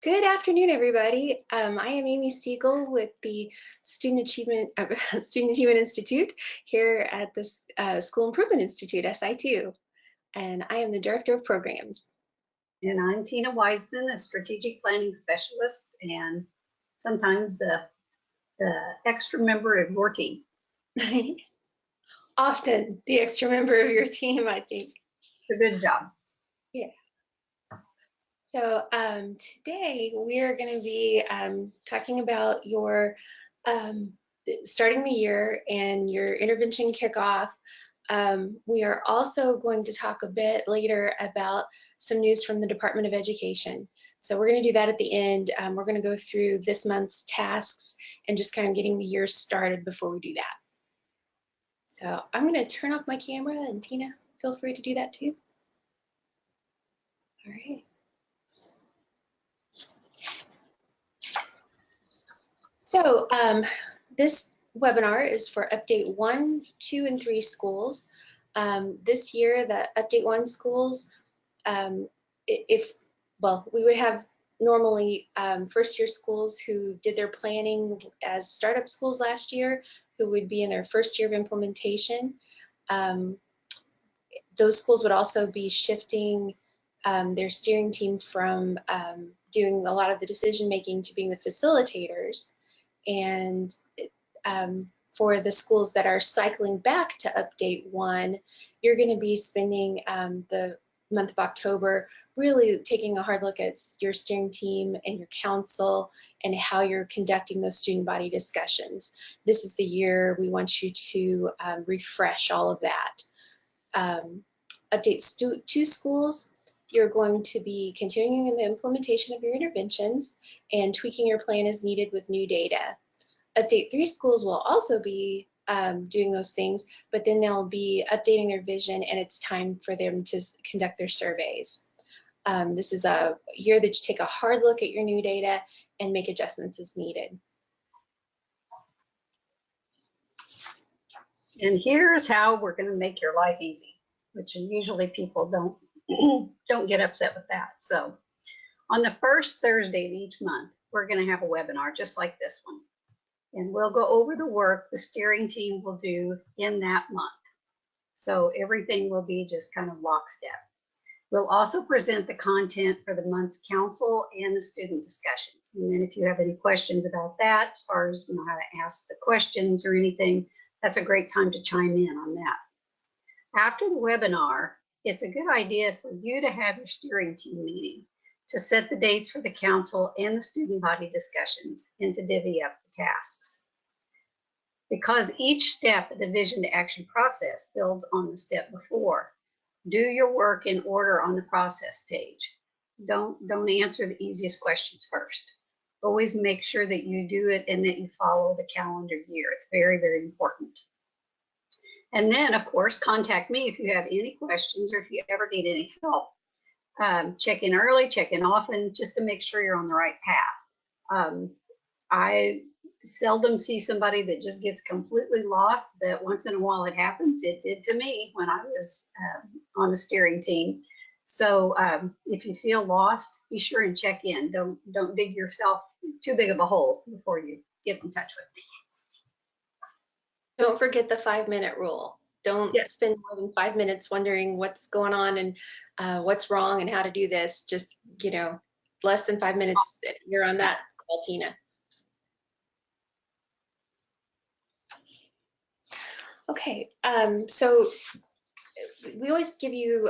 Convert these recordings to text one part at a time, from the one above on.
Good afternoon, everybody. I am Amy Siegel with the Student Achievement Institute here at the School Improvement Institute, SI2, and I am the Director of Programs. And I'm Tina Wiseman, a Strategic Planning Specialist, and sometimes the extra member of your team. Often the extra member of your team, I think. It's a good job. Yeah. So today we're going to be talking about your starting the year and your intervention kickoff. We are also going to talk a bit later about some news from the Department of Education. So we're going to do that at the end. We're going to go through this month's tasks and just kind of getting the year started before we do that. So I'm going to turn off my camera, and Tina, feel free to do that too. All right. So this webinar is for Update 1, 2, and 3 schools. This year, the Update 1 schools, we would have normally first-year schools who did their planning as startup schools last year, who would be in their first year of implementation. Those schools would also be shifting their steering team from doing a lot of the decision-making to being the facilitators. And for the schools that are cycling back to Update 1, you're going to be spending the month of October really taking a hard look at your steering team and your council and how you're conducting those student body discussions. This is the year we want you to refresh all of that. Update 2 schools, you're going to be continuing in the implementation of your interventions and tweaking your plan as needed with new data. Update 3 schools will also be doing those things, but then they'll be updating their vision, and it's time for them to conduct their surveys. This is a year that you take a hard look at your new data and make adjustments as needed. And here's how we're going to make your life easy, which usually people don't get upset with that. So on the first Thursday of each month, we're going to have a webinar just like this one. And we'll go over the work the steering team will do in that month. So everything will be just kind of lockstep. We'll also present the content for the month's council and the student discussions. And then if you have any questions about that, as far as how to ask the questions or anything, that's a great time to chime in on that. After the webinar, it's a good idea for you to have your steering team meeting to set the dates for the council and the student body discussions and to divvy up the tasks. Because each step of the vision to action process builds on the step before, do your work in order on the process page. Don't answer the easiest questions first. Always make sure that you do it and that you follow the calendar year. It's very, very important. And then, of course, contact me if you have any questions or if you ever need any help. Check in early, check in often, just to make sure you're on the right path. I seldom see somebody that just gets completely lost, but once in a while it happens. It did to me when I was on the steering team. So if you feel lost, be sure and check in. Don't dig yourself too big of a hole before you get in touch with me. Don't forget the 5-minute rule. Don't spend more than 5 minutes wondering what's going on and what's wrong and how to do this. Just, less than 5 minutes, you're on that call, Tina. Okay, so we always give you,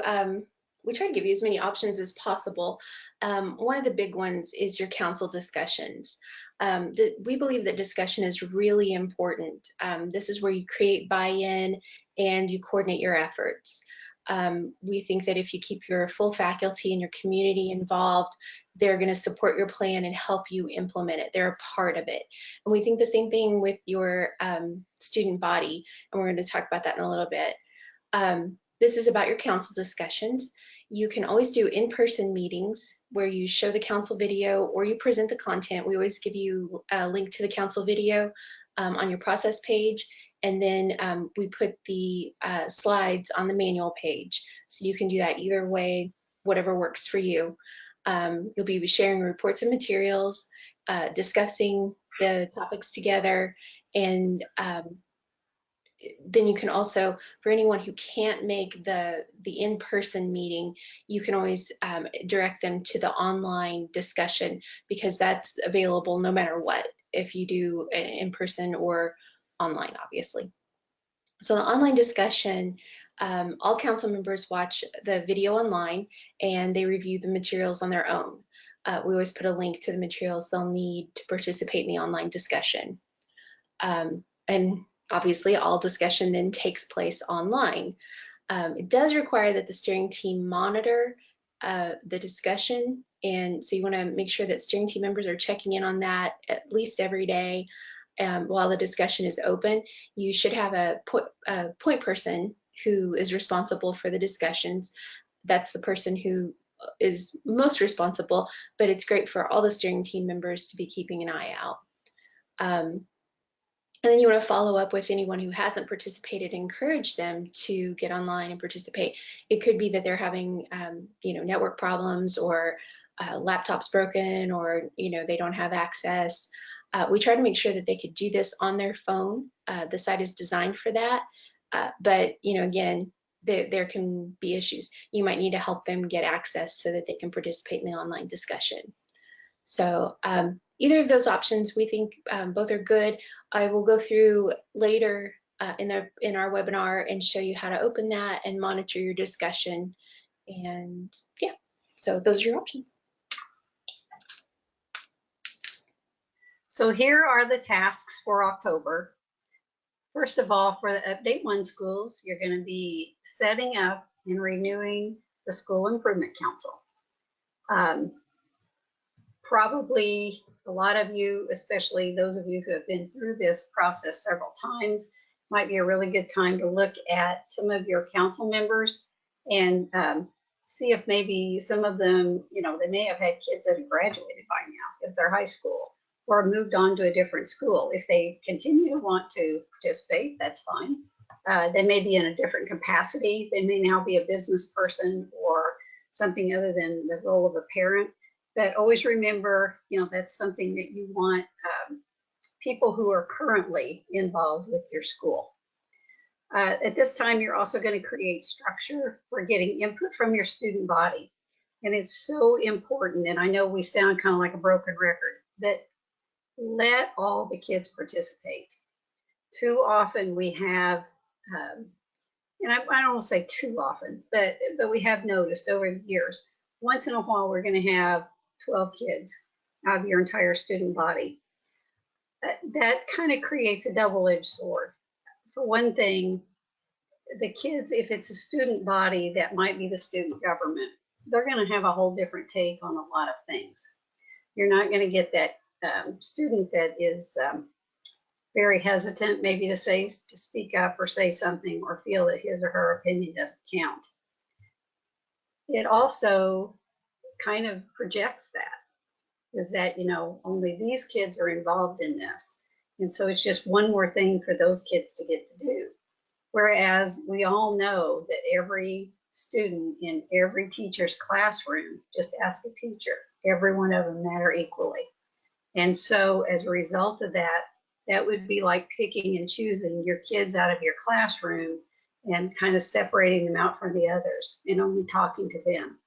we try to give you as many options as possible. One of the big ones is your council discussions. We believe that discussion is really important. This is where you create buy-in and you coordinate your efforts. We think that if you keep your full faculty and your community involved, they're going to support your plan and help you implement it. They're a part of it. And we think the same thing with your student body, and we're going to talk about that in a little bit. This is about your council discussions. You can always do in-person meetings where you show the council video or you present the content. We always give you a link to the council video on your process page, and then we put the slides on the manual page. So you can do that either way, whatever works for you. You'll be sharing reports and materials, discussing the topics together, and then you can also, for anyone who can't make the in-person meeting, you can always direct them to the online discussion, because that's available no matter what, if you do in-person or online, obviously. So the online discussion, all council members watch the video online and they review the materials on their own. We always put a link to the materials they'll need to participate in the online discussion. And obviously all discussion then takes place online. It does require that the steering team monitor the discussion, and so you want to make sure that steering team members are checking in on that at least every day. While the discussion is open, you should have a point person who is responsible for the discussions. That's the person who is most responsible, but it's great for all the steering team members to be keeping an eye out. And then you want to follow up with anyone who hasn't participated, encourage them to get online and participate. It could be that they're having network problems, or laptop's broken, or they don't have access. We try to make sure that they could do this on their phone. The site is designed for that, but again, there can be issues. You might need to help them get access so that they can participate in the online discussion. So either of those options, we think both are good. I will go through later in our webinar and show you how to open that and monitor your discussion. And yeah, so those are your options. So here are the tasks for October. First of all, for the Update 1 schools, you're going to be setting up and renewing the School Improvement Council. Probably a lot of you, especially those of you who have been through this process several times, might be a really good time to look at some of your council members and see if maybe some of them, they may have had kids that have graduated by now, if they're high school, or moved on to a different school. If they continue to want to participate, that's fine. They may be in a different capacity. They may now be a business person or something other than the role of a parent. But always remember, that's something that you want people who are currently involved with your school. At this time, you're also going to create structure for getting input from your student body. And it's so important, and I know we sound kind of like a broken record, but let all the kids participate. Too often we have, and I don't want to say too often, but we have noticed over the years, once in a while we're going to have 12 kids out of your entire student body. That kind of creates a double-edged sword. For one thing, the kids, if it's a student body that might be the student government, they're going to have a whole different take on a lot of things. You're not going to get that student that is very hesitant maybe to speak up or say something, or feel that his or her opinion doesn't count. It also kind of projects that, is that, only these kids are involved in this. And so it's just one more thing for those kids to get to do. Whereas we all know that every student in every teacher's classroom, just ask a teacher, every one of them matter equally. And so as a result of that, that would be like picking and choosing your kids out of your classroom and kind of separating them out from the others and only talking to them.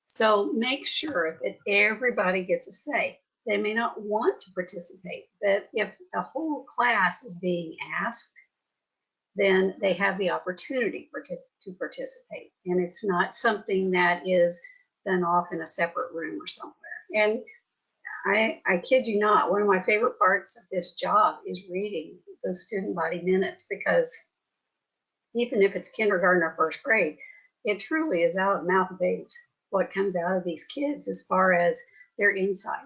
So make sure that everybody gets a say. They may not want to participate, but if the whole class is being asked, then they have the opportunity to participate. And it's not something that is done off in a separate room or somewhere. And I kid you not, one of my favorite parts of this job is reading those student body minutes, because even if it's kindergarten or first grade, it truly is out of the mouth of babes what comes out of these kids as far as their insight.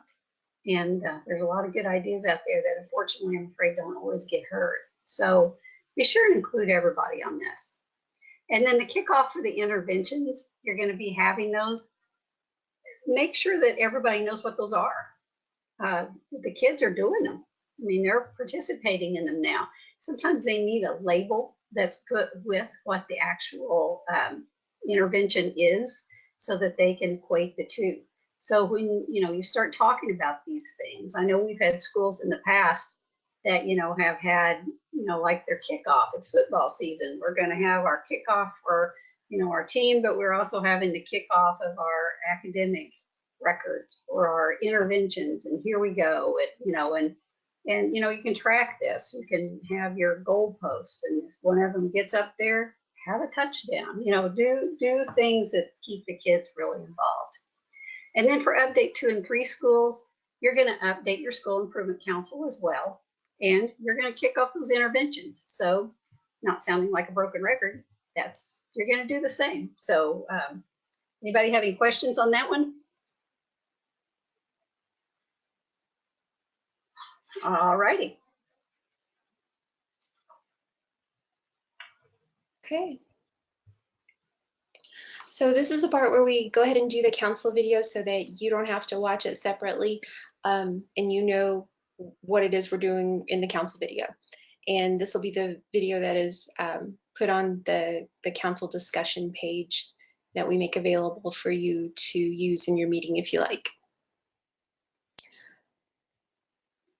And there's a lot of good ideas out there that unfortunately, I'm afraid, don't always get heard. So be sure to include everybody on this. And then the kickoff for the interventions, you're going to be having those. Make sure that everybody knows what those are. The kids are doing them. I mean, they're participating in them now. Sometimes they need a label that's put with what the actual intervention is, so that they can equate the two. So when, you start talking about these things, I know we've had schools in the past that, have had, like their kickoff. It's football season. We're going to have our kickoff for, our team, but we're also having the kickoff of our academic records or our interventions. And here we go. And you can track this. You can have your goalposts, and if one of them gets up there, have a touchdown. Do things that keep the kids really involved. And then for update 2 and 3 schools, you're going to update your school improvement council as well, and you're going to kick off those interventions. So, not sounding like a broken record, you're going to do the same. So, anybody have any questions on that one? All righty. Okay. So this is the part where we go ahead and do the council video so that you don't have to watch it separately, and you know what it is we're doing in the council video. And this will be the video that is put on the council discussion page that we make available for you to use in your meeting if you like.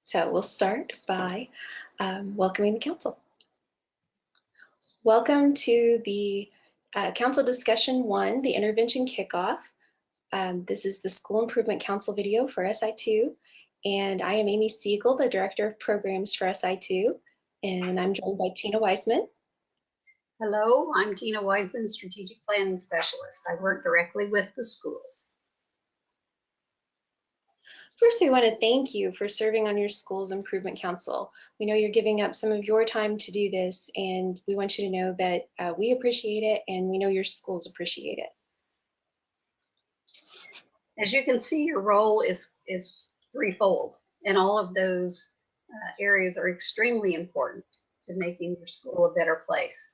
So we'll start by welcoming the council. Welcome to the Council Discussion 1, the Intervention Kickoff. This is the School Improvement Council video for SI2, and I am Amy Siegel, the Director of Programs for SI2, and I'm joined by Tina Weisman. Hello, I'm Tina Weisman, Strategic Planning Specialist. I work directly with the schools. First, we want to thank you for serving on your school's Improvement Council. We know you're giving up some of your time to do this, and we want you to know that we appreciate it, and we know your schools appreciate it. As you can see, your role is threefold, and all of those areas are extremely important to making your school a better place.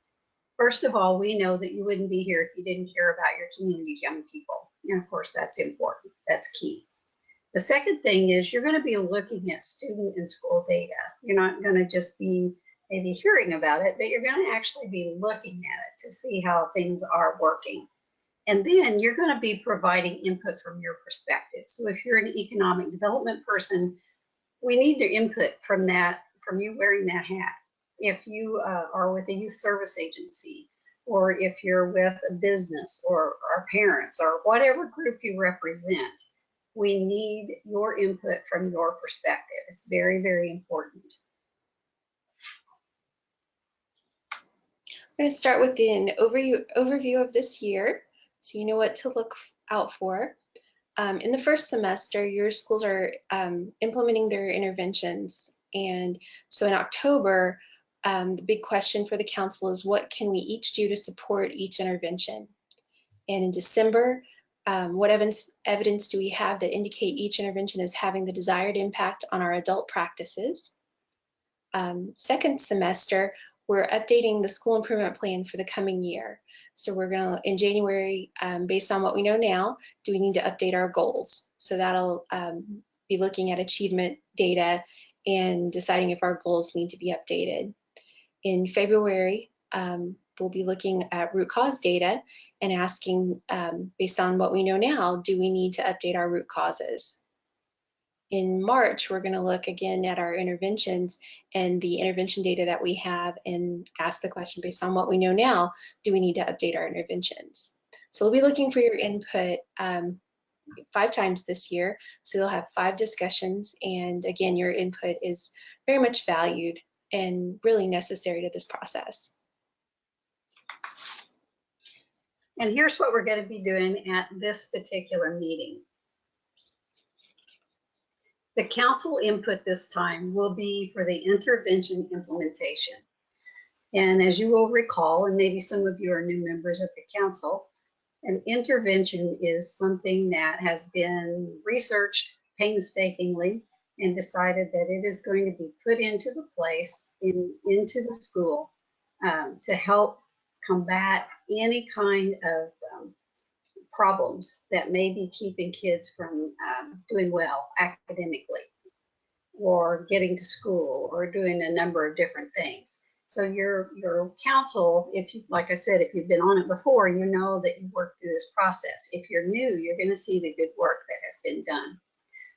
First of all, we know that you wouldn't be here if you didn't care about your community's young people, and of course that's important. That's key. The second thing is you're going to be looking at student and school data. You're not going to just be maybe hearing about it, but you're going to actually be looking at it to see how things are working. And then you're going to be providing input from your perspective. So if you're an economic development person, we need your input from you wearing that hat. If you are with a youth service agency, or if you're with a business or our parents or whatever group you represent, we need your input from your perspective. It's very, very important. I'm going to start with an overview of this year, so you know what to look out for. In the first semester, your schools are implementing their interventions. And so in October, the big question for the council is what can we each do to support each intervention? And in December, what evidence do we have that indicate each intervention is having the desired impact on our adult practices? Second semester, we're updating the school improvement plan for the coming year. So we're going to, in January, based on what we know now, do we need to update our goals? So that'll be looking at achievement data and deciding if our goals need to be updated. In February, we'll be looking at root cause data and asking, based on what we know now, do we need to update our root causes? In March, we're going to look again at our interventions and the intervention data that we have and ask the question, based on what we know now, do we need to update our interventions? So we'll be looking for your input 5 times this year. So you'll have 5 discussions, and again, your input is very much valued and really necessary to this process. And here's what we're going to be doing at this particular meeting. The council input this time will be for the intervention implementation. And as you will recall, and maybe some of you are new members of the council, an intervention is something that has been researched painstakingly and decided that it is going to be put into the place, into the school to help combat any kind of problems that may be keeping kids from doing well academically or getting to school or doing a number of different things. So your council, if you, like I said, if you've been on it before, you know that you work through this process. If you're new, you're going to see the good work that has been done.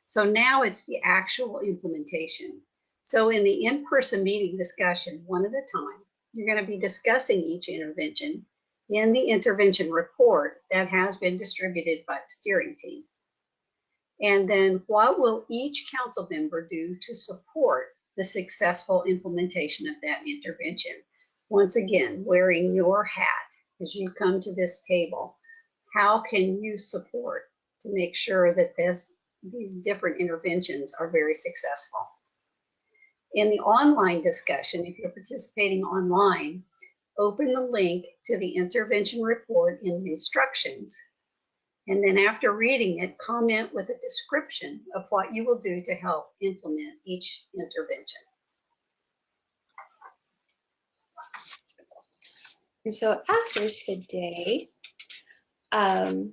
So now it's the actual implementation. So in the in-person meeting discussion, one at a time, you're going to be discussing each intervention in the intervention report that has been distributed by the steering team. And then what will each council member do to support the successful implementation of that intervention? Once again, wearing your hat as you come to this table, how can you support to make sure that these different interventions are very successful? In the online discussion, if you're participating online, open the link to the intervention report in the instructions. And then after reading it, comment with a description of what you will do to help implement each intervention. And so after today, the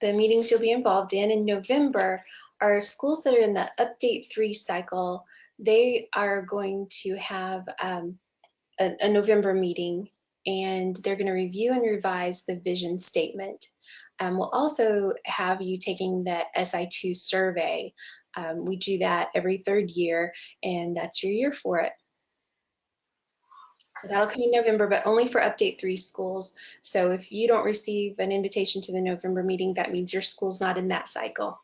meetings you'll be involved in November are schools that are in the Update 3 cycle. They are going to have a November meeting, and they're going to review and revise the vision statement. We'll also have you taking the SI2 survey. We do that every third year, and that's your year for it. So that'll come in November, but only for Update 3 schools. So if you don't receive an invitation to the November meeting, that means your school's not in that cycle.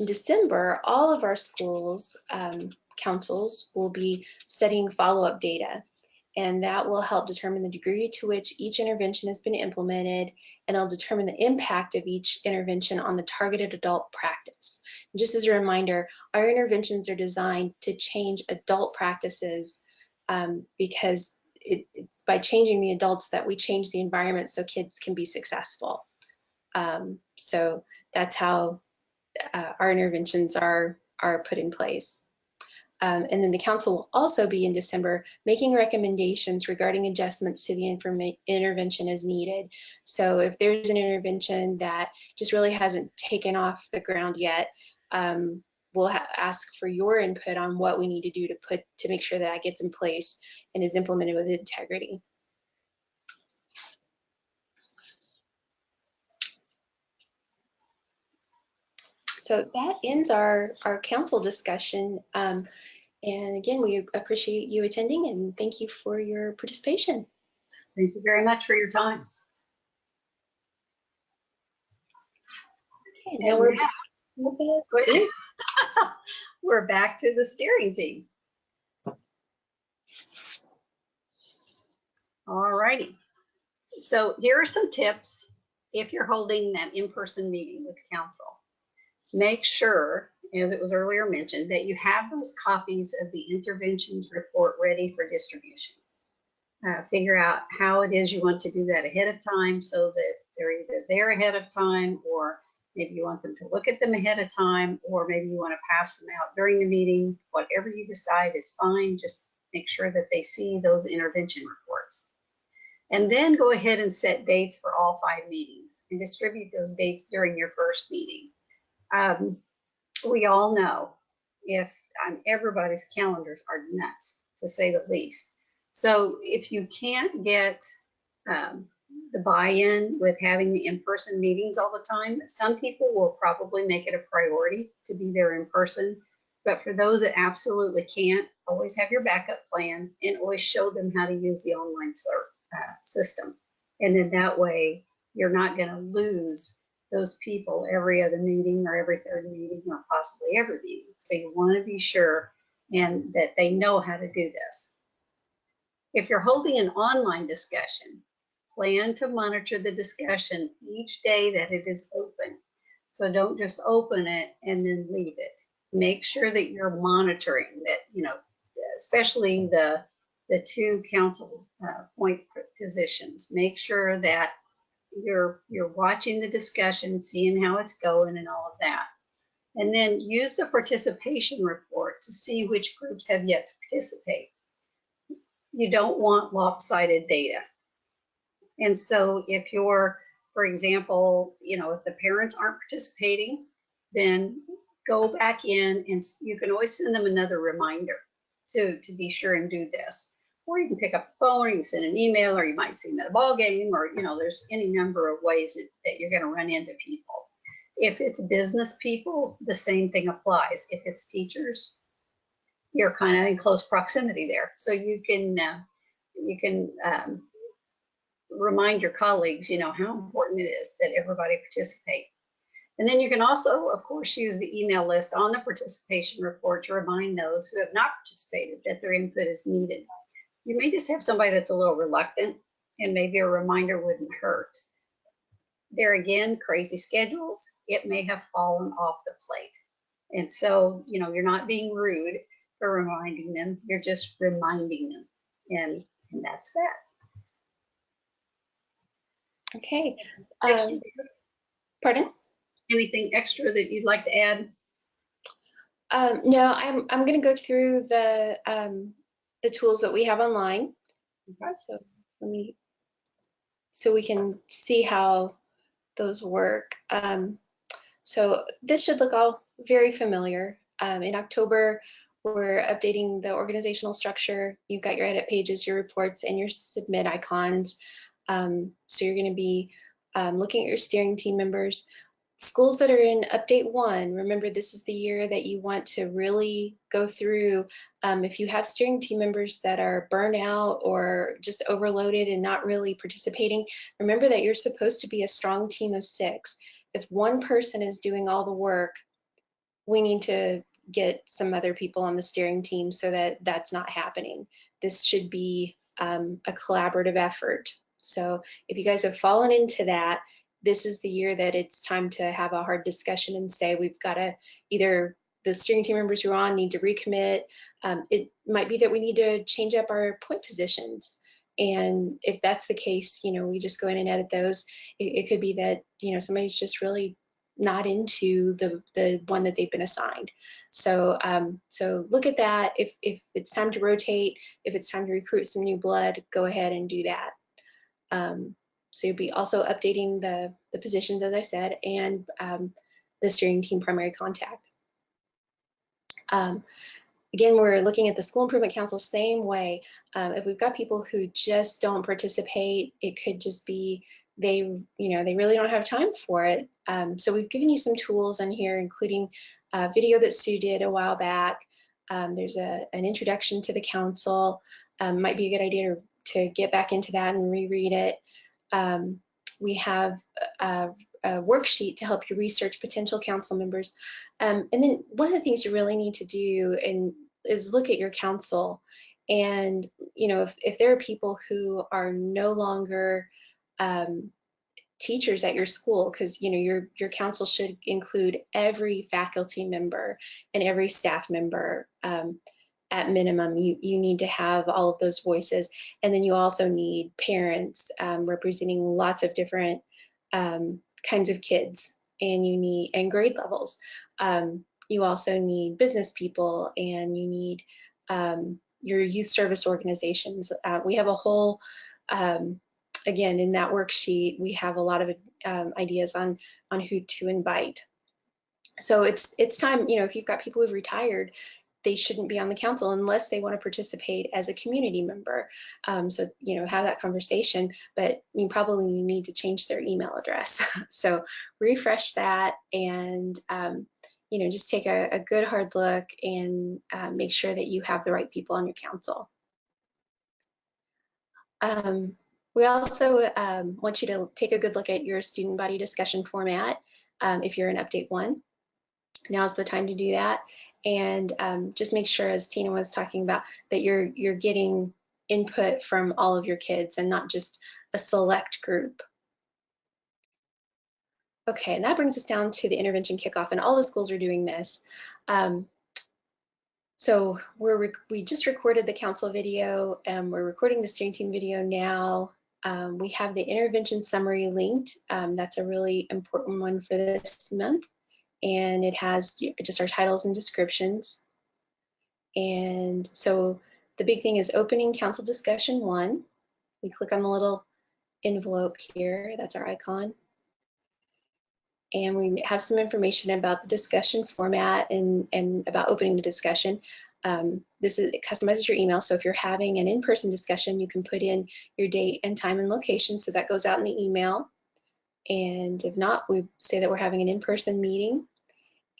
In December, all of our schools, councils, will be studying follow-up data, and that will help determine the degree to which each intervention has been implemented, and it'll determine the impact of each intervention on the targeted adult practice. And just as a reminder, our interventions are designed to change adult practices because it's by changing the adults that we change the environment so kids can be successful. So that's how our interventions are put in place. And then the council will also be in December making recommendations regarding adjustments to the intervention as needed. So if there's an intervention that just really hasn't taken off the ground yet, we'll ask for your input on what we need to do to make sure that gets in place and is implemented with integrity. So that ends our council discussion. And again, we appreciate you attending and thank you for your participation. Thank you very much for your time. Okay, now we're back. We're back to the steering team. All righty. So here are some tips if you're holding that in-person meeting with council. Make sure, as it was earlier mentioned, that you have those copies of the interventions report ready for distribution. Figure out how it is you want to do that ahead of time so that they're either there ahead of time, or maybe you want them to look at them ahead of time, or maybe you want to pass them out during the meeting. Whatever you decide is fine. Just make sure that they see those intervention reports. And then go ahead and set dates for all 5 meetings and distribute those dates during your first meeting. We all know everybody's calendars are nuts, to say the least. So if you can't get the buy-in with having the in-person meetings all the time, some people will probably make it a priority to be there in person. But for those that absolutely can't, always have your backup plan and always show them how to use the online system. And then that way you're not going to lose those people every other meeting or every third meeting or possibly every meeting. So you want to be sure and that they know how to do this. If you're holding an online discussion, plan to monitor the discussion each day that it is open. So don't just open it and then leave it. Make sure that you're monitoring that, especially the 2 council point positions. Make sure that you're watching the discussion, seeing how it's going and all of that. And then use the participation report to see which groups have yet to participate. You don't want lopsided data. And so if you're, for example, if the parents aren't participating, then go back in and you can always send them another reminder to be sure and do this. Or you can pick up the phone, or you can send an email, or you might see them at a ball game, or there's any number of ways that you're going to run into people. If it's business people, the same thing applies. If it's teachers, you're kind of in close proximity there. So you can remind your colleagues, how important it is that everybody participate. And then you can also, of course, use the email list on the participation report to remind those who have not participated that their input is needed. You may just have somebody that's a little reluctant, and maybe a reminder wouldn't hurt. There again, crazy schedules, it may have fallen off the plate. And so, you're not being rude for reminding them, you're just reminding them. And that's that. Okay. Pardon? Anything extra that you'd like to add? No, I'm going to go through the tools that we have online. Okay. So we can see how those work. So this should look all very familiar. In October, we're updating the organizational structure. You've got your edit pages, your reports, and your submit icons. So you're going to be looking at your steering team members. Schools that are in update 1, remember this is the year that you want to really go through. If you have steering team members that are burned out or just overloaded and not really participating, remember that you're supposed to be a strong team of 6. If one person is doing all the work, we need to get some other people on the steering team so that that's not happening. This should be a collaborative effort. So if you guys have fallen into that, this is the year that it's time to have a hard discussion and say we've got to either the steering team members who are on need to recommit. It might be that we need to change up our point positions. And if that's the case, we just go in and edit those. It could be that, somebody's just really not into the one that they've been assigned. So so look at that. If it's time to rotate, if it's time to recruit some new blood, go ahead and do that. So you'll be also updating the positions, as I said, and the steering team primary contact. Again, we're looking at the School Improvement Council same way. If we've got people who just don't participate, it could just be they really don't have time for it. So we've given you some tools on here, including a video that Sue did a while back. There's an introduction to the council. Might be a good idea to get back into that and reread it. We have a worksheet to help you research potential council members. And then one of the things you really need to do is look at your council. And, if there are people who are no longer teachers at your school, because, your council should include every faculty member and every staff member. At minimum, you need to have all of those voices. And then you also need parents representing lots of different kinds of kids, and grade levels. You also need business people, and you need your youth service organizations. We have a whole, again, in that worksheet, we have a lot of ideas on who to invite. So it's time, if you've got people who've retired, they shouldn't be on the council unless they want to participate as a community member. So, have that conversation, but you probably need to change their email address. So refresh that and, just take a good hard look and make sure that you have the right people on your council. We also want you to take a good look at your student body discussion format. If you're in update 1, now's the time to do that. And just make sure, as Tina was talking about, that you're getting input from all of your kids and not just a select group. Okay, and that brings us down to the intervention kickoff, and all the schools are doing this. So we just recorded the council video, and we're recording the steering team video now. We have the intervention summary linked. That's a really important one for this month. And it has just our titles and descriptions. And so the big thing is opening council discussion 1. We click on the little envelope here, that's our icon. And we have some information about the discussion format and about opening the discussion. It customizes your email. So if you're having an in-person discussion, you can put in your date and time and location. So that goes out in the email. And if not, we say that we're having an in-person meeting,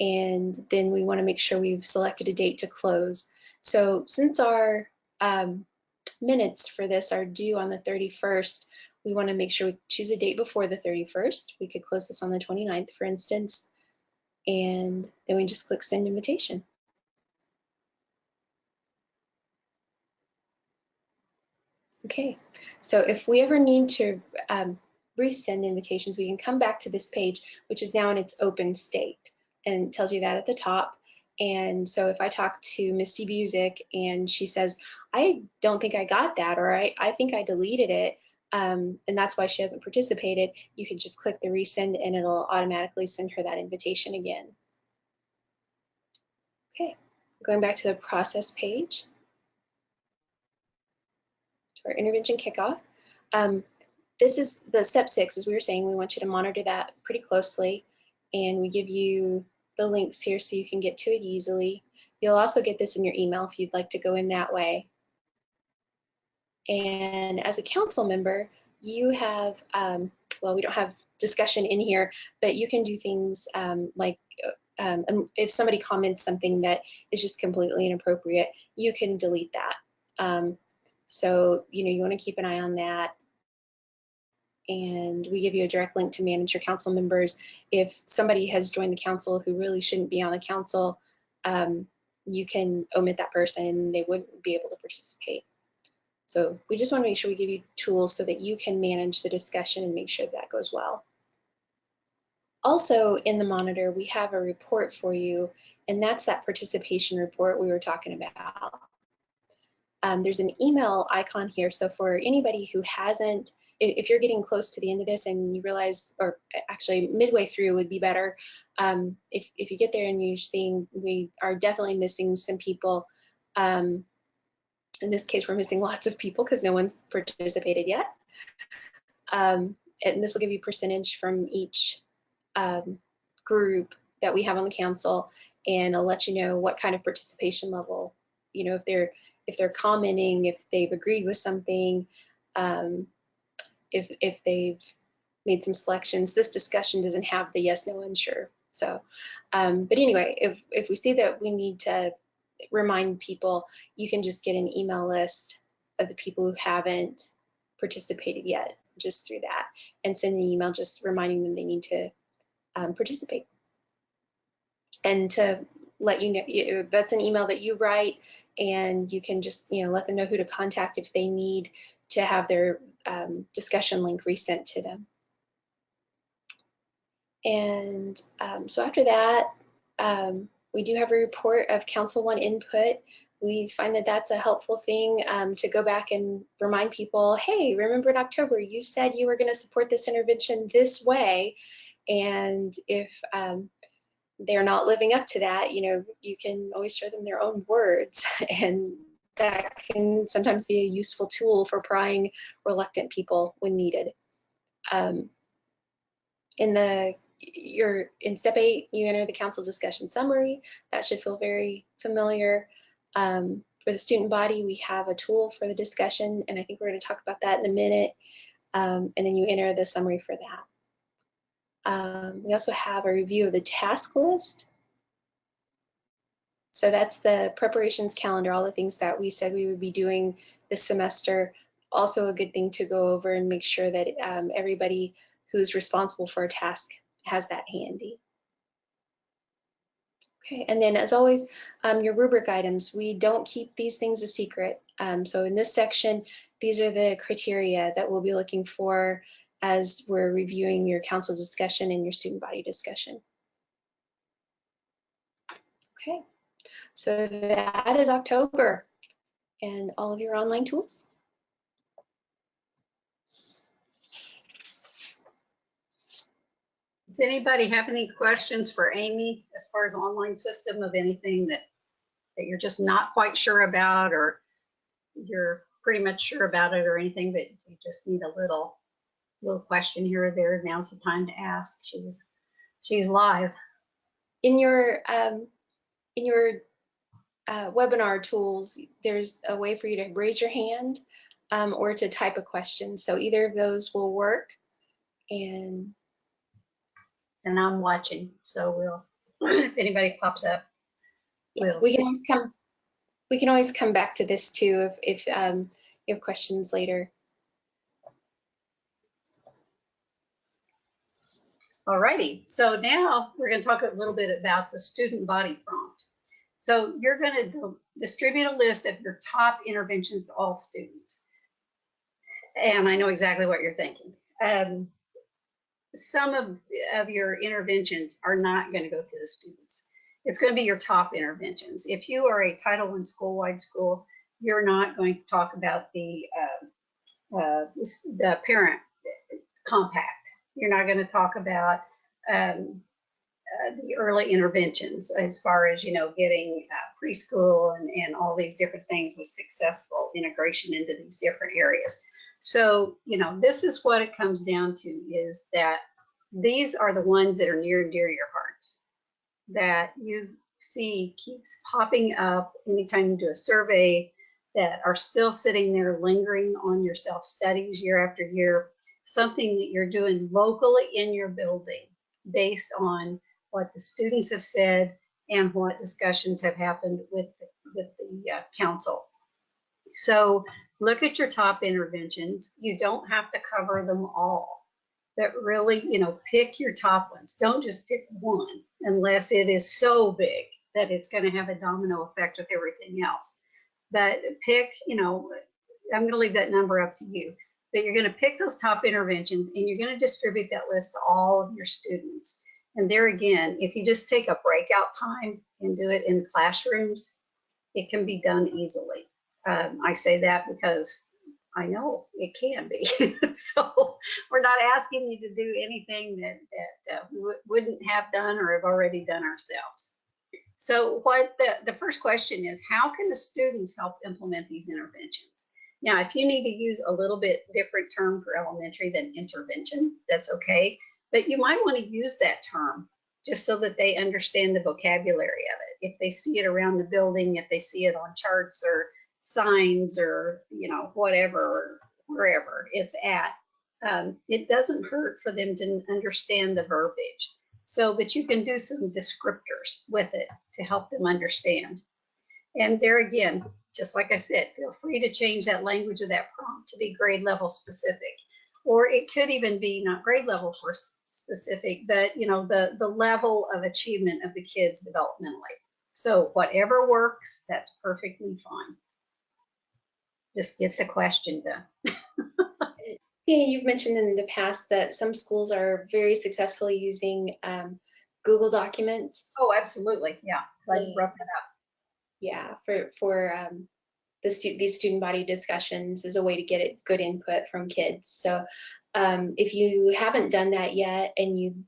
and then we want to make sure we've selected a date to close. So since our minutes for this are due on the 31st, we want to make sure we choose a date before the 31st. We could close this on the 29th, for instance, and then we just click send invitation. Okay, so if we ever need to resend invitations, we can come back to this page, which is now in its open state, and it tells you that at the top. And so if I talk to Misty Busick and she says, I don't think I got that, or I think I deleted it, and that's why she hasn't participated, you can just click the resend and it'll automatically send her that invitation again. Okay, going back to the process page, to our intervention kickoff. This is the step 6, as we were saying. We want you to monitor that pretty closely, and we give you the links here so you can get to it easily. You'll also get this in your email if you'd like to go in that way. And as a council member, you have, well, we don't have discussion in here, but you can do things like if somebody comments something that is just completely inappropriate, you can delete that. So, you want to keep an eye on that. And we give you a direct link to manage your council members. If somebody has joined the council who really shouldn't be on the council, you can omit that person and they wouldn't be able to participate. So we just want to make sure we give you tools so that you can manage the discussion and make sure that goes well. Also in the monitor, we have a report for you, and that's that participation report we were talking about. There's an email icon here, so for anybody who hasn't, if you're getting close to the end of this and you realize, or actually midway through would be better, if you get there and you're seeing we are definitely missing some people, in this case we're missing lots of people because no one's participated yet, and this will give you percentage from each group that we have on the council, and it'll let you know what kind of participation level, if they're commenting, if they've agreed with something, if they've made some selections. This discussion doesn't have the yes, no, unsure. So, but anyway, if we see that we need to remind people, you can just get an email list of the people who haven't participated yet, just through that, and send an email just reminding them they need to participate. And to let you know, that's an email that you write, and you can just let them know who to contact if they need to have their discussion link resent to them. And so after that, we do have a report of Council 1 input. We find that that's a helpful thing to go back and remind people, hey, remember in October you said you were going to support this intervention this way, and if they're not living up to that, you can always show them their own words, and that can sometimes be a useful tool for prying reluctant people when needed. In step 8, you enter the council discussion summary. That should feel very familiar. For the student body, we have a tool for the discussion, and I think we're going to talk about that in a minute. And then you enter the summary for that. We also have a review of the task list. So that's the preparations calendar, all the things that we said we would be doing this semester. Also a good thing to go over and make sure that everybody who's responsible for a task has that handy. Okay, and then as always, your rubric items, we don't keep these things a secret. So in this section, these are the criteria that we'll be looking for as we're reviewing your council discussion and your student body discussion. Okay, so that is October and all of your online tools. Does anybody have any questions for Amy as far as online system, of anything that you're just not quite sure about, or you're pretty much sure about it, or anything that you just need a little question here or there? Now's the time to ask. She's live. In your webinar tools, there's a way for you to raise your hand or to type a question. So either of those will work. And and I'm watching. So we'll, if anybody pops up, we'll we see. can always come back to this too if you have questions later. Alrighty, so now we're going to talk a little bit about the student body prompt. So you're going to distribute a list of your top interventions to all students. And I know exactly what you're thinking. Some of your interventions are not going to go to the students. It's going to be your top interventions. If you are a Title I school-wide school, you're not going to talk about the parent compact. You're not going to talk about the early interventions as far as, getting preschool and all these different things with successful integration into these different areas. So, this is what it comes down to, is that these are the ones that are near and dear to your hearts, that you see keeps popping up anytime you do a survey, that are still sitting there lingering on your self-studies year after year, something that you're doing locally in your building based on what the students have said and what discussions have happened with the council. So look at your top interventions. You don't have to cover them all, but really, pick your top ones. Don't just pick one unless it is so big that it's going to have a domino effect with everything else. But pick, I'm going to leave that number up to you, but you're going to pick those top interventions and you're going to distribute that list to all of your students. And there again, if you just take a breakout time and do it in classrooms, it can be done easily. I say that because I know it can be. So we're not asking you to do anything that we wouldn't have done or have already done ourselves. So what the first question is, how can the students help implement these interventions? Now, if you need to use a little bit different term for elementary than intervention, that's okay. But you might want to use that term just so that they understand the vocabulary of it. If they see it around the building, if they see it on charts or signs or, whatever, or wherever it's at, it doesn't hurt for them to understand the verbiage. So, but you can do some descriptors with it to help them understand. And there again, just like I said, feel free to change that language of that prompt to be grade level specific. Or it could even be not grade level for specific, but the level of achievement of the kids developmentally. So whatever works, that's perfectly fine. Just get the question done. You've mentioned in the past that some schools are very successfully using Google Documents. Oh, absolutely. Yeah. Like rough it up. Yeah, for these student body discussions is a way to get good input from kids. So if you haven't done that yet and you'd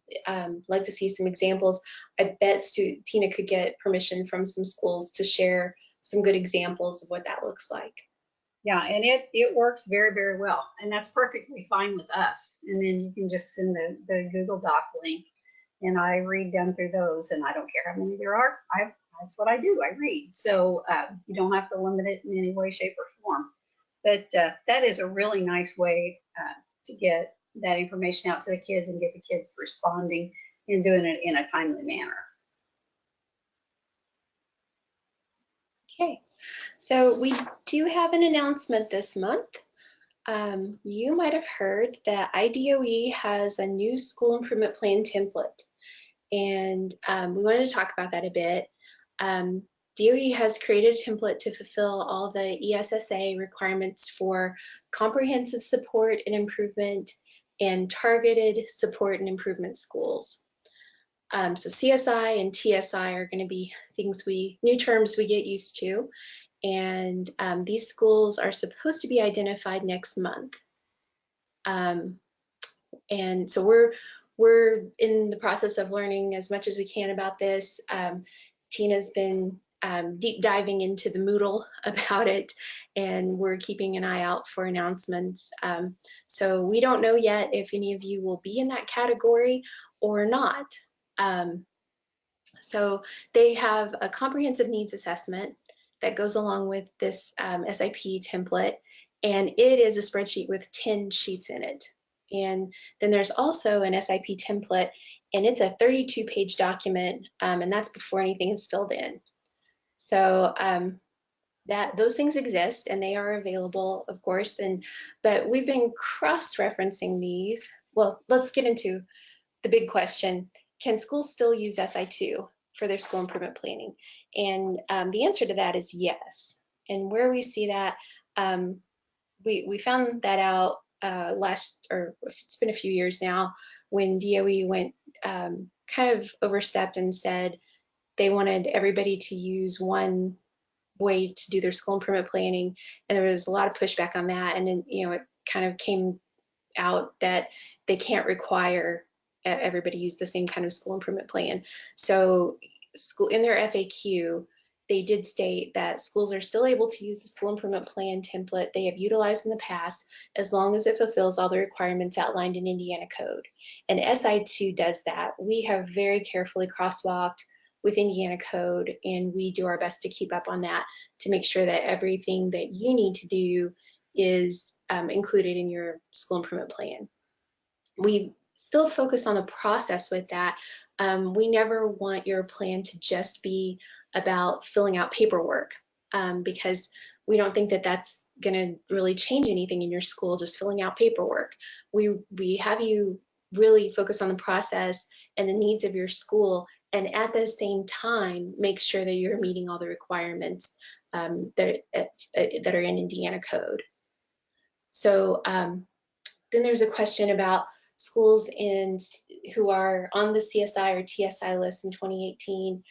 like to see some examples, I bet Tina could get permission from some schools to share some good examples of what that looks like. Yeah, and it works very, very well, and that's perfectly fine with us. And then you can just send the Google Doc link, and I read down through those, and I don't care how many there are. That's what I do. I read. So you don't have to limit it in any way, shape, or form. But that is a really nice way to get that information out to the kids and get the kids responding and doing it in a timely manner. Okay, so we do have an announcement this month. You might have heard that IDOE has a new school improvement plan template, and we wanted to talk about that a bit. DOE has created a template to fulfill all the ESSA requirements for comprehensive support and improvement and targeted support and improvement schools. So CSI and TSI are going to be new terms we get used to, and these schools are supposed to be identified next month. And so we're in the process of learning as much as we can about this. Tina's been deep diving into the Moodle about it, and we're keeping an eye out for announcements. So we don't know yet if any of you will be in that category or not. So they have a comprehensive needs assessment that goes along with this SIP template, and it is a spreadsheet with 10 sheets in it. And then there's also an SIP template and it's a 32-page document, and that's before anything is filled in. So those things exist and they are available, of course, but we've been cross-referencing these. Well, let's get into the big question. Can schools still use SI2 for their school improvement planning? And the answer to that is yes. And where we see that, we found that out it's been a few years now, when DOE went kind of overstepped and said they wanted everybody to use one way to do their school improvement planning, and there was a lot of pushback on that. And then, it kind of came out that they can't require everybody use the same kind of school improvement plan. So in their FAQ, they did state that schools are still able to use the school improvement plan template they have utilized in the past, as long as it fulfills all the requirements outlined in Indiana code. And SI2 does that. We have very carefully crosswalked with Indiana code, and we do our best to keep up on that to make sure that everything that you need to do is included in your school improvement plan. We still focus on the process with that. We never want your plan to just be about filling out paperwork, because we don't think that that's going to really change anything in your school, just filling out paperwork. We have you really focus on the process and the needs of your school, and at the same time make sure that you're meeting all the requirements that are in Indiana code. So then there's a question about schools who are on the CSI or TSI list in 2018.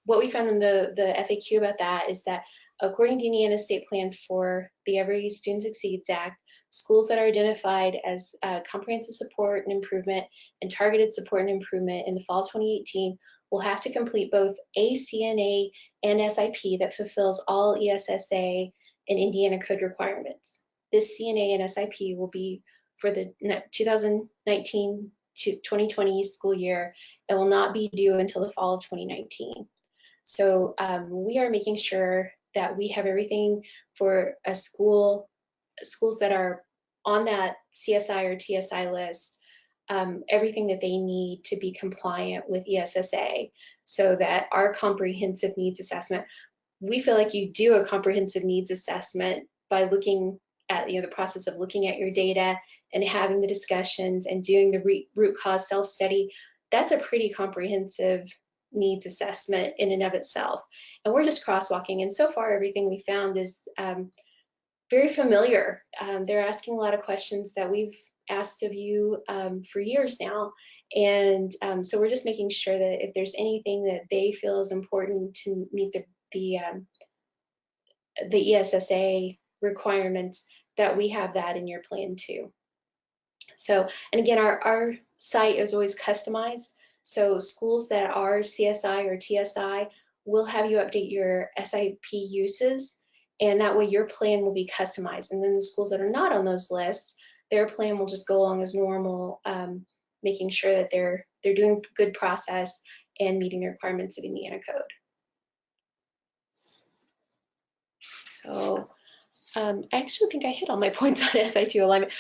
What we found in the FAQ about that is that according to Indiana's state plan for the Every Student Succeeds Act, schools that are identified as comprehensive support and improvement and targeted support and improvement in the fall 2018 will have to complete both a CNA and SIP that fulfills all ESSA and Indiana code requirements. This CNA and SIP will be for the 2019 to 2020 school year and will not be due until the fall of 2019. So we are making sure that we have everything for schools that are on that CSI or TSI list, everything that they need to be compliant with ESSA, so that our comprehensive needs assessment, we feel like you do a comprehensive needs assessment by looking at the process of looking at your data and having the discussions and doing the root cause self-study. That's a pretty comprehensive needs assessment in and of itself. And we're just crosswalking, and so far everything we found is very familiar. They're asking a lot of questions that we've asked of you for years now, and so we're just making sure that if there's anything that they feel is important to meet the ESSA requirements, that we have that in your plan too. So, and again, our site is always customized. So schools that are CSI or TSI will have you update your SIP uses, and that way your plan will be customized. And then the schools that are not on those lists, their plan will just go along as normal, making sure that they're doing good process and meeting the requirements of Indiana code. So I actually think I hit all my points on SI2 alignment.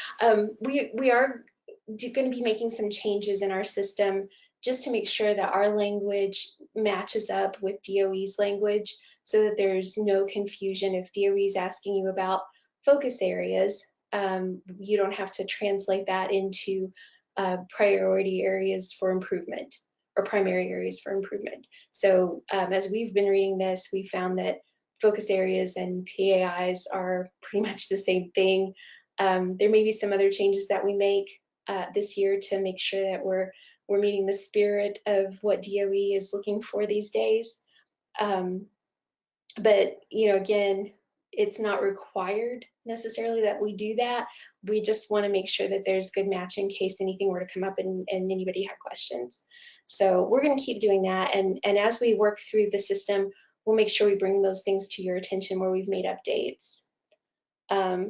We are going to be making some changes in our system just to make sure that our language matches up with DOE's language, so that there's no confusion. If DOE is asking you about focus areas, you don't have to translate that into priority areas for improvement or primary areas for improvement. So as we've been reading this, we found that focus areas and PAIs are pretty much the same thing. There may be some other changes that we make this year to make sure that we're meeting the spirit of what DOE is looking for these days. But again, it's not required necessarily that we do that. We just want to make sure that there's good match in case anything were to come up and anybody had questions. So we're going to keep doing that, and as we work through the system, we'll make sure we bring those things to your attention where we've made updates. Let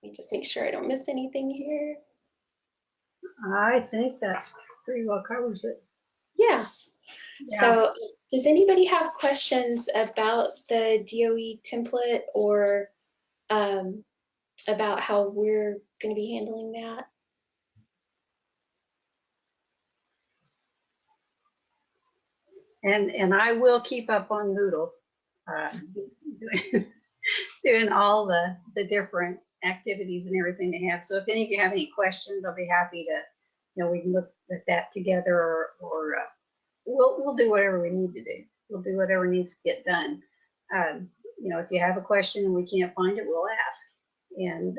me just make sure I don't miss anything here. I think that pretty well covers it. Yeah. So does anybody have questions about the DOE template or about how we're going to be handling that? And I will keep up on Moodle, doing all the different activities and everything they have. So if any of you have any questions, I'll be happy to, we can look at that together, or we'll do whatever we need to do. We'll do whatever needs to get done. If you have a question and we can't find it, we'll ask. And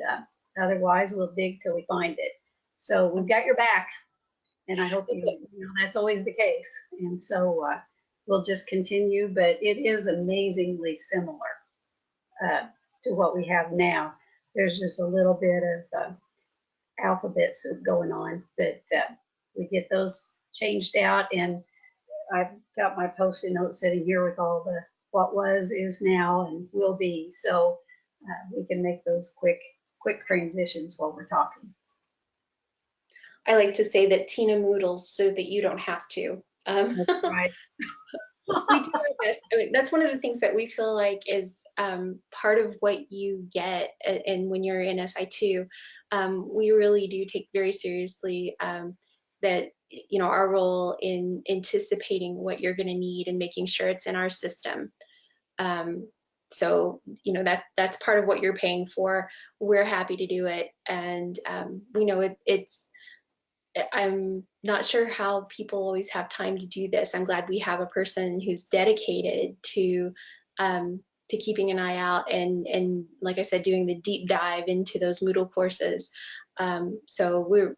otherwise, we'll dig till we find it. So we've got your back. And I hope that's always the case. And so we'll just continue, but it is amazingly similar to what we have now. There's just a little bit of alphabet soup going on, but we get those changed out, and I've got my Post-it note sitting here with all the what was, is now, and will be. So we can make those quick transitions while we're talking. I like to say that Tina Moodles so that you don't have to. Right. We do our best. I mean, that's one of the things that we feel like is part of what you get, and when you're in SI2, we really do take very seriously that our role in anticipating what you're going to need and making sure it's in our system. So that's part of what you're paying for. We're happy to do it, and we know it's. I'm not sure how people always have time to do this. I'm glad we have a person who's dedicated to keeping an eye out and like I said, doing the deep dive into those Moodle courses. So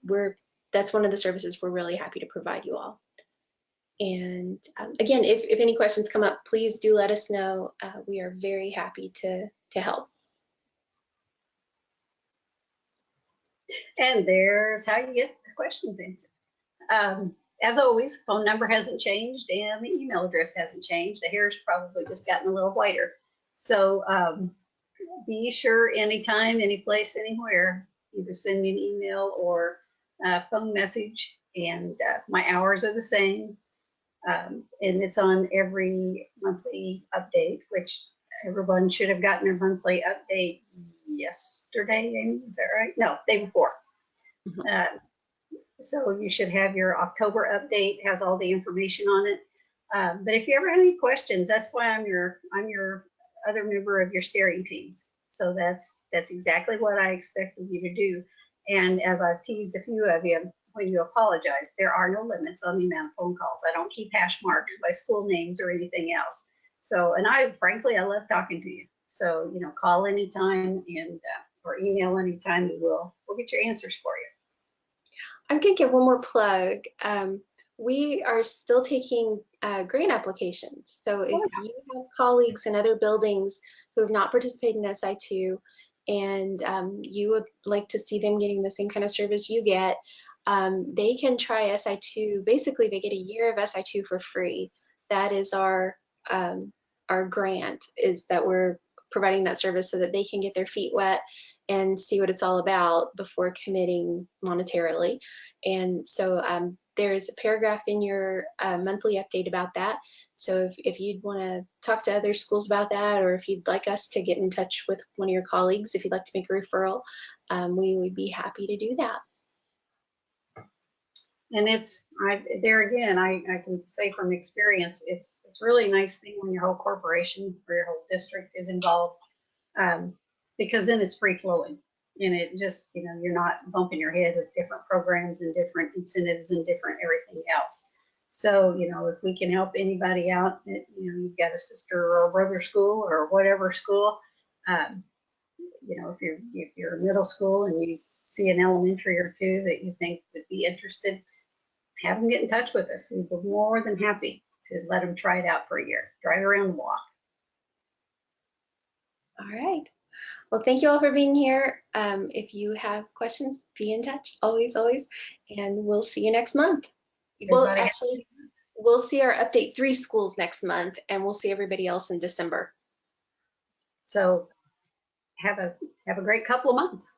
that's one of the services we're really happy to provide you all. And again, if any questions come up, please do let us know. We are very happy to help. And there's how you get the questions answered. As always, phone number hasn't changed and the email address hasn't changed. The hair's probably just gotten a little whiter. So be sure anytime, any place, anywhere, either send me an email or a phone message, and my hours are the same. And it's on every monthly update, which everyone should have gotten their monthly update yesterday, Amy, is that right? No, day before. Mm-hmm. So you should have your October update, has all the information on it. But if you ever have any questions, that's why I'm your other member of your steering teams. So that's exactly what I expected you to do. And as I've teased a few of you, when you apologize, there are no limits on the amount of phone calls. I don't keep hash marks by school names or anything else. So, and frankly, I love talking to you. So, call anytime and or email anytime, and we'll get your answers for you. I'm going to give one more plug. We are still taking grant applications. So if you have colleagues in other buildings who have not participated in SI2 and you would like to see them getting the same kind of service you get, they can try SI2. Basically, they get a year of SI2 for free. That is our grant, is that we're providing that service so that they can get their feet wet and see what it's all about before committing monetarily. And so there's a paragraph in your monthly update about that. So if you'd want to talk to other schools about that, or if you'd like us to get in touch with one of your colleagues, if you'd like to make a referral, we would be happy to do that. And there again, I can say from experience, it's really a nice thing when your whole corporation or your whole district is involved, because then it's free flowing, and it just, you're not bumping your head with different programs and different incentives and different everything else. So, if we can help anybody out, you've got a sister or a brother school or whatever school, if you're middle school and you see an elementary or two that you think would be interested, have them get in touch with us. We'd be more than happy to let them try it out for a year, drive around the block. All right. Well, thank you all for being here. If you have questions, be in touch, always, and we'll see you next month. Well, actually, we'll see our update 3 schools next month, and we'll see everybody else in December. So have a great couple of months.